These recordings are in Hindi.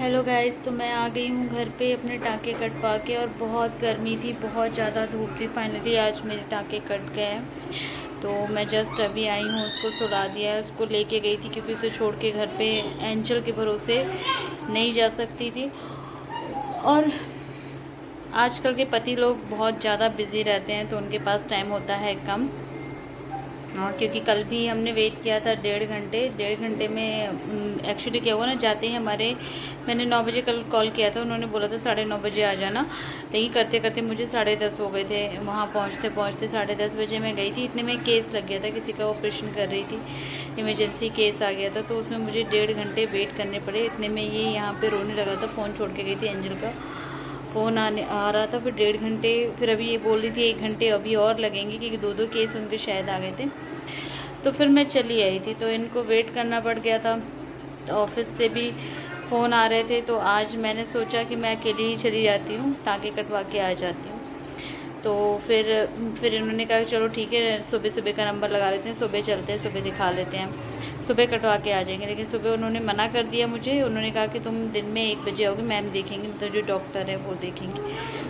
हेलो गाइस, तो मैं आ गई हूँ घर पे अपने टाँके कटवा के। और बहुत गर्मी थी, बहुत ज़्यादा धूप थी। फाइनली आज मेरे टाँके कट गए हैं। तो मैं जस्ट अभी आई हूँ, उसको सुला दिया है, उसको लेके गई थी क्योंकि उसे छोड़ के घर पे एंजल के भरोसे नहीं जा सकती थी। और आजकल के पति लोग बहुत ज़्यादा बिज़ी रहते हैं तो उनके पास टाइम होता है कम। हाँ, क्योंकि कल भी हमने वेट किया था 1.5 घंटे। 1.5 घंटे में एक्चुअली क्या हुआ ना, जाते ही मैंने 9 बजे कल कॉल किया था, उन्होंने बोला था 9:30 बजे आ जाना। लेकिन करते करते मुझे 10:30 हो गए थे। वहाँ पहुँचते पहुँचते 10:30 बजे मैं गई थी। इतने में केस लग गया था, किसी का ऑपरेशन कर रही थी, इमरजेंसी केस आ गया था, तो उसमें मुझे 1.5 घंटे वेट करने पड़े। इतने में ये यहाँ पर रोने लगा था। फ़ोन छोड़ के गई थी, एंजल का फ़ोन आ रहा था। फिर 1.5 घंटे, फिर अभी ये बोल रही थी 1 घंटे अभी और लगेंगे क्योंकि 2 केस उनके शायद आ गए थे। तो फिर मैं चली आई थी, तो इनको वेट करना पड़ गया था। ऑफिस से भी फ़ोन आ रहे थे, तो आज मैंने सोचा कि मैं अकेली ही चली जाती हूँ, टाँके कटवा के आ जाती हूँ। तो फिर इन्होंने कहा चलो ठीक है, सुबह सुबह का नंबर लगा लेते हैं, सुबह चलते हैं, सुबह दिखा लेते हैं, सुबह कटवा के आ जाएंगे। लेकिन सुबह उन्होंने मना कर दिया मुझे। उन्होंने कहा कि तुम दिन में 1 बजे आओगे, मैम देखेंगी, मतलब जो डॉक्टर है वो देखेंगी,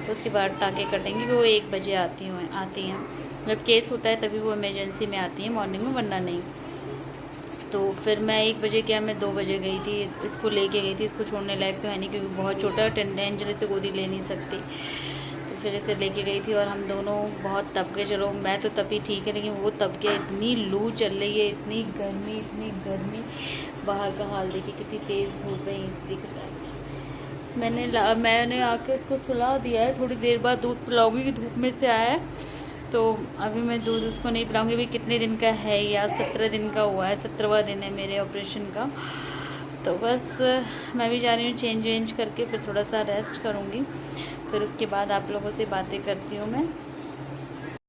तो उसके बाद टाँके कटेंगी। वो 1 बजे आती हैं। जब केस होता है तभी वो इमरजेंसी में आती हैं, मॉर्निंग में वरना नहीं। तो फिर मैं 1 बजे क्या, मैं 2 बजे गई थी, इसको लेके गई थी। इसको छोड़ने लायक तो है नहीं क्योंकि बहुत छोटा, एंजल से गोदी ले नहीं सकती। तो फिर इसे लेके गई थी और हम दोनों बहुत तप गए। चलो मैं तो तपी ठीक है, लेकिन वो तप गया। इतनी लू चल रही है, इतनी गर्मी। बाहर का हाल देखिए, कितनी तेज़ धूप है, दिख रहा है। मैंने आके इसको सुला दिया है। थोड़ी देर बाद दूध पिलाऊंगी कि धूप में से आया है, तो अभी मैं दूध उसको नहीं पिलाऊंगी। अभी कितने दिन का है, या 17 दिन का हुआ है, 17वां दिन है मेरे ऑपरेशन का। तो बस मैं भी जा रही हूँ चेंज वेंज करके, फिर थोड़ा सा रेस्ट करूँगी। फिर उसके बाद आप लोगों से बातें करती हूँ मैं।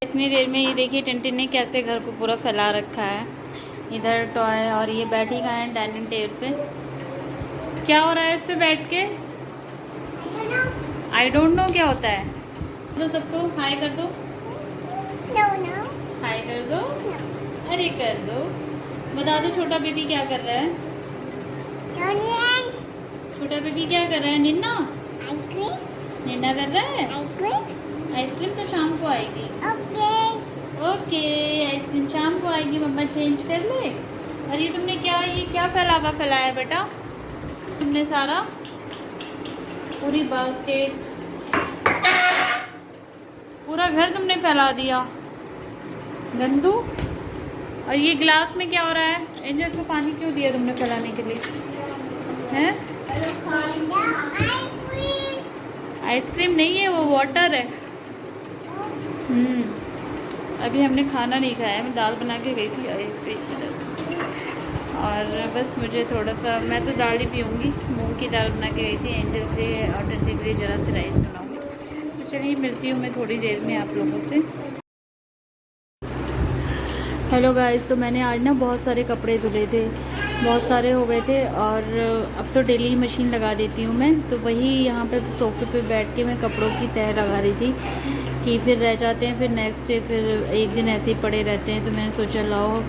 इतनी देर में ये देखिए टिनटिन ने कैसे घर को पूरा फैला रखा है। इधर टॉय, और ये बैठी कहाँ है डाइनिंग टेबल पे। क्या हो रहा है इस पे बैठ के? आई डोंट नो क्या होता है। तो सबको हाय कर दो, हाय कर दो, अरे कर दो। बता दो छोटा बेबी क्या कर रहा है? छोटा बेबी क्या कर रहा है? निन्ना निन्ना कर रहा है। आइसक्रीम तो शाम को आएगी। ओके, आइसक्रीम शाम को आएगी। मम्मा चेंज कर ले। और ये तुमने ये क्या फैलावा फैलाया बेटा? तुमने सारा पूरी बास्केट, पूरा घर तुमने फैला दिया, गंदू। और ये ग्लास में क्या हो रहा है? एंजल, इसमें पानी क्यों दिया तुमने फैलाने के लिए? हैं? आइसक्रीम नहीं है, वो वाटर है। अभी हमने खाना नहीं खाया है। मैं दाल बना के गई थी, और बस मुझे थोड़ा सा, मैं तो दाल ही पीऊँगी, मूंग की दाल बना के गई थी। एंजल के लिए और टंडी के लिए ज़रा से राइस बनाऊँगी। तो चलिए मिलती हूँ मैं थोड़ी देर में आप लोगों से। हेलो गाइस, तो मैंने आज ना बहुत सारे कपड़े धुले थे, बहुत सारे हो गए थे। और अब तो डेली मशीन लगा देती हूँ मैं। तो वही यहाँ पे सोफ़े पे बैठ के मैं कपड़ों की तह लगा रही थी कि फिर रह जाते हैं, फिर नेक्स्ट डे, फिर एक दिन ऐसे ही पड़े रहते हैं। तो मैंने सोचा लाओ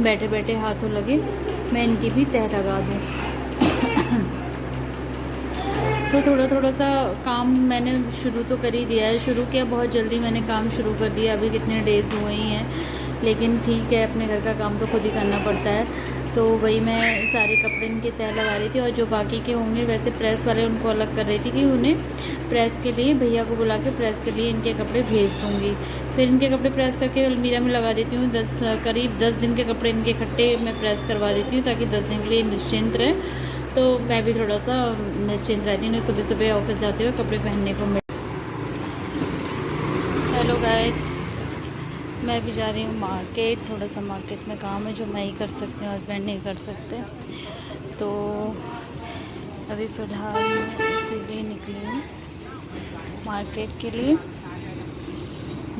बैठे बैठे हाथों लगे मैं इनकी भी तह लगा दूँ। तो थोड़ा सा काम मैंने शुरू तो कर ही दिया है। शुरू किया बहुत जल्दी, मैंने काम शुरू कर दिया। अभी कितने डेज़ हुए ही हैं, लेकिन ठीक है, अपने घर का काम तो खुद ही करना पड़ता है। तो वही मैं सारे कपड़े इनके तह लगा रही थी। और जो बाकी के होंगे, वैसे प्रेस वाले उनको अलग कर रही थी कि उन्हें प्रेस के लिए भैया को बुला के प्रेस के लिए इनके कपड़े भेज दूँगी। फिर इनके कपड़े प्रेस करके अलमीरा में लगा देती हूँ। करीब 10 दिन के कपड़े इनके इकट्ठे मैं प्रेस करवा देती हूँ, ताकि 10 दिन के लिए निश्चिंत रहे। तो मैं भी थोड़ा सा निश्चिंत रहती हूँ, सुबह सुबह ऑफिस जाते हुए कपड़े पहनने को मिले। हेलो गाइस, मैं भी जा रही हूँ मार्केट। थोड़ा सा मार्केट में काम है जो मैं ही कर सकती हूँ, हस्बैंड नहीं कर सकते। तो अभी फ़िलहाल सीधे निकली हूँ मार्केट के लिए।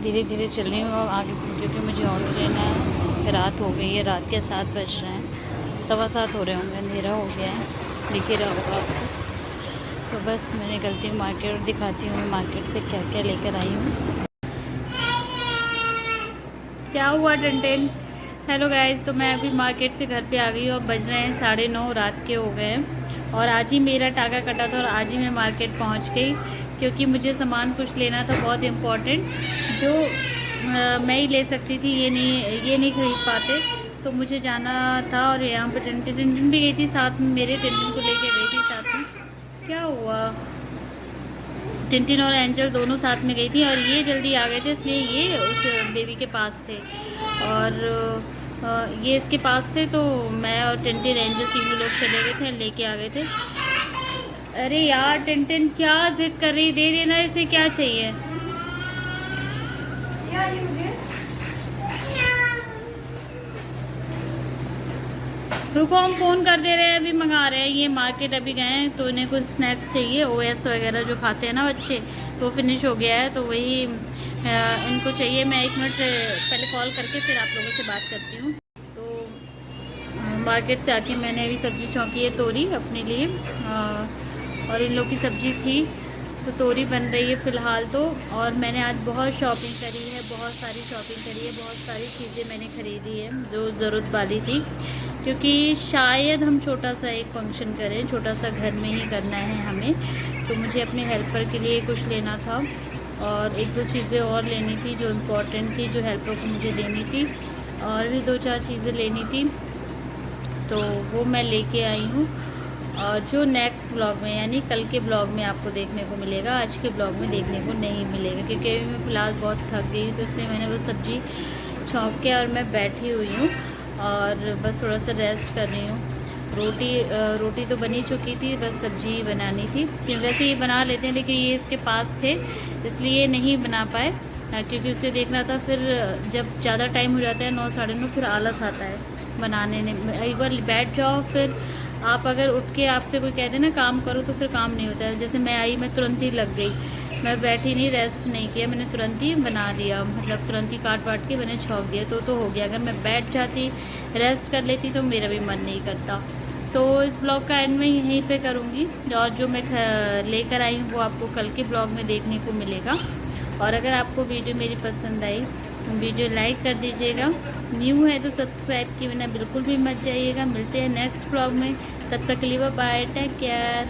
धीरे धीरे चल रही हूँ आगे से, क्योंकि मुझे ऑर्डर लेना है। रात हो गई है, रात के 7 बज रहे हैं, 7:15 हो रहे होंगे, अंधेरा हो गया है, दिख ही रहा होगा आपको। तो बस मैं निकलती हूँ मार्केट और दिखाती हूँ मैं मार्केट से क्या क्या लेकर आई हूँ। क्या हुआ टेंटेन? हेलो गाइस, तो मैं अभी मार्केट से घर पे आ गई हूँ। अब बज रहे हैं 9:30 रात के हो गए हैं। और आज ही मेरा टाका कटा था और आज ही मैं मार्केट पहुंच गई, क्योंकि मुझे सामान कुछ लेना था बहुत इम्पोर्टेंट, जो मैं ही ले सकती थी, ये नहीं खरीद पाते, तो मुझे जाना था। और यहाँ पर टिंटिन भी गई थी साथ में, मेरे टिंटिन को लेके गई थी साथ में। क्या हुआ, टिंटिन और एंजल दोनों साथ में गई थी और ये जल्दी आ गए थे, इसलिए ये उस बेबी के पास थे और ये इसके पास थे, तो मैं और टिंटिन एंजल तीनों लोग चले गए थे, लेके आ गए थे। अरे यार टिंटिन क्या जिद कर रही, दे देना इसे, क्या चाहिए। रुको हम फ़ोन कर दे रहे हैं, अभी मंगा रहे हैं। ये मार्केट अभी गए हैं तो इन्हें कुछ स्नैक्स चाहिए, ओएस वगैरह जो खाते हैं ना बच्चे, तो फिनिश हो गया है, तो वही इनको चाहिए। मैं 1 मिनट पहले कॉल करके फिर आप लोगों से बात करती हूँ। तो मार्केट से आके मैंने अभी सब्ज़ी छौंकी है तोरी अपने लिए, और इन लोग की सब्ज़ी थी, तो तोरी बन रही है फ़िलहाल तो। और मैंने आज बहुत शॉपिंग करी है, बहुत सारी शॉपिंग करी है, बहुत सारी चीज़ें मैंने ख़रीदी है जो ज़रूरत वाली थी, क्योंकि शायद हम छोटा सा एक फंक्शन करें, छोटा सा घर में ही करना है हमें, तो मुझे अपने हेल्पर के लिए कुछ लेना था और 1-2 चीज़ें और लेनी थी जो इम्पोर्टेंट थी, जो हेल्पर को मुझे देनी थी, और भी 2-4 चीज़ें लेनी थी, तो वो मैं लेके आई हूँ। और जो नेक्स्ट ब्लॉग में यानी कल के ब्लॉग में आपको देखने को मिलेगा, आज के ब्लॉग में देखने को नहीं मिलेगा, क्योंकि अभी मैं फ़िलहाल बहुत थक गई, तो इसलिए मैंने वो सब्ज़ी छौंक के और मैं बैठी हुई हूँ और बस थोड़ा सा रेस्ट कर रही हूँ। रोटी तो बनी चुकी थी, बस सब्ज़ी बनानी थी। वैसे ये बना लेते हैं, लेकिन ये इसके पास थे इसलिए नहीं बना पाए, क्योंकि उसे देखना था। फिर जब ज़्यादा टाइम हो जाता है 9 साढ़े 9, फिर आलस आता है बनाने में। एक बार बैठ जाओ, फिर आप अगर उठ के आपसे कोई कहते ना काम करो, तो फिर काम नहीं होता है। जैसे मैं आई, मैं तुरंत ही लग गई, मैं बैठी नहीं, रेस्ट नहीं किया, मैंने तुरंत ही बना दिया, मतलब तुरंत ही काट वाट के मैंने छौंक दिया, तो हो गया। अगर मैं बैठ जाती, रेस्ट कर लेती, तो मेरा भी मन नहीं करता। तो इस ब्लॉग का एंड मैं यहीं पे करूँगी, और जो मैं लेकर आई हूँ वो आपको कल के ब्लॉग में देखने को मिलेगा। और अगर आपको वीडियो मेरी पसंद आई तो वीडियो लाइक कर दीजिएगा, न्यू है तो सब्सक्राइब किए बिना बिल्कुल भी मत जाइएगा। मिलते हैं नेक्स्ट ब्लॉग में, तब तक के लिए बाय, टेक केयर।